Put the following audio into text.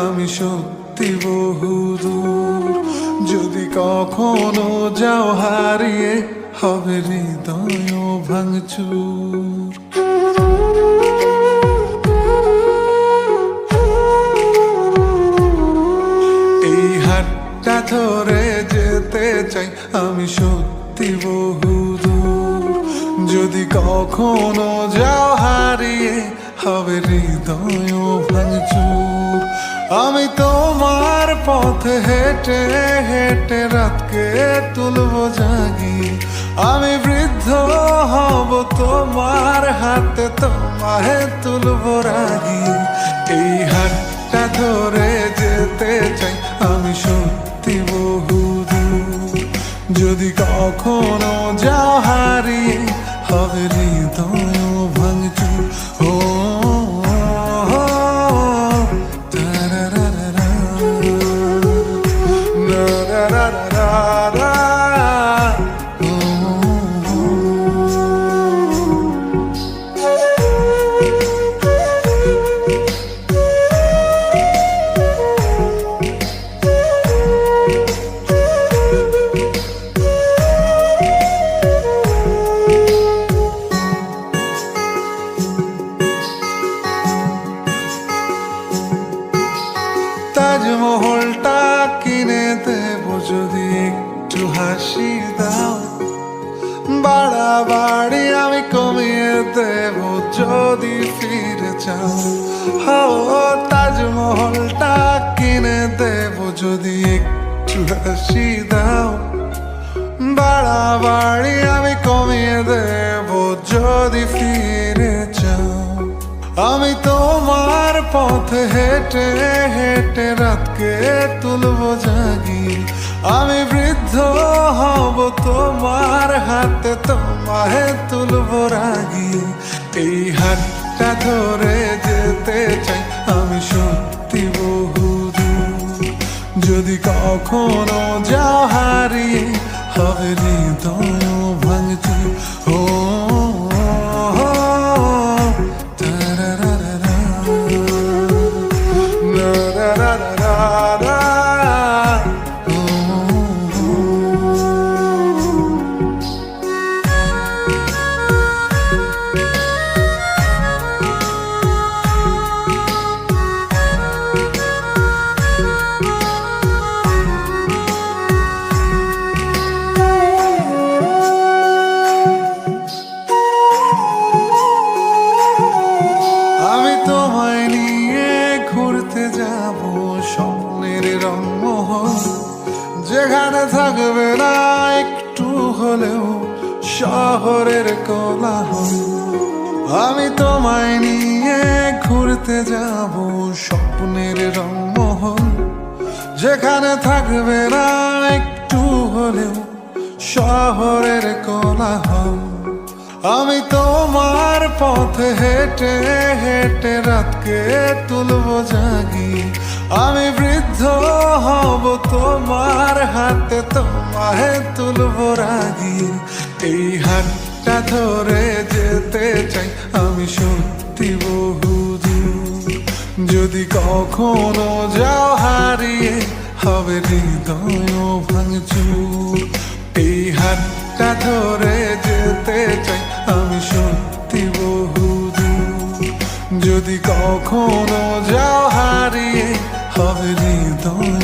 আমি সত্যি বহুদূর। যদি কখনো যাও হারিয়ে, হবে হৃদয় ভাঙচুর। এই হাতটা ধরে যেতে চাই আমি সত্যি বহুদূর। যদি কখনো যাও হারিয়ে, হবে হৃদয় ভাঙচুর। আমি তোমার পথে হেঁটে হেঁটে রাতকে তুলবো জাগি। আমি বৃদ্ধ হব তোমার হাতে, তোমায় তুলবো রাগি। এই হাতটা ধরে যেতে চাই আমি সত্যি বহুদূর। যদি কখনো যাও হারিয়ে, হবে হৃদয় ভাঙচুর। ও তাজমহলটা কিনে দেব যদি একটু হাসি দাও। বাড়াবাড়ি আমি কমিয়ে দেব যদি ফিরে চাও। ও তাজমহলটা কিনে দেব যদি একটু হাসি দাও। বাড়াবাড়ি আমি কমিয়ে দেব যদি ফিরে চাও। আমি তোমার পথে হেঁটে হেঁটে রাতকে তুলবো জাগি। আমি বৃদ্ধ হব তোমার হাতে, তোমায় তুলবো রাগি। এই হাতটা ধরে যেতে চাই আমি সত্যি বহুদূর। যদি কখনো যাও হারিয়ে, হবে হৃদয় ভাঙচুর। ও স্বপ্নের রংমহল, যেখানে থাকবে না একটু হলেও শহরের কোলাহল। আমি তোমায় নিয়ে ঘুরতে যাব স্বপ্নের রংমহল, যেখানে থাকবে না একটু হলেও শহরের কোলাহল। আমি তোমার পথে হেঁটে হেঁটে রাতকে তুলবো জাগি। আমি বৃদ্ধ হব তোমার হাতে, তোমায় তুলবো রাগি। এই হাতটা ধরে যেতে চাই আমি সত্যি বহুদূর। যদি কখনো যাও হারিয়ে, হবে হৃদয় ভাঙচুর। এই হাতটা ধরে যেতে চাই আমি সত্যি বহুদূর। যদি কখনো যাও হারিয়ে, হবে হৃদয়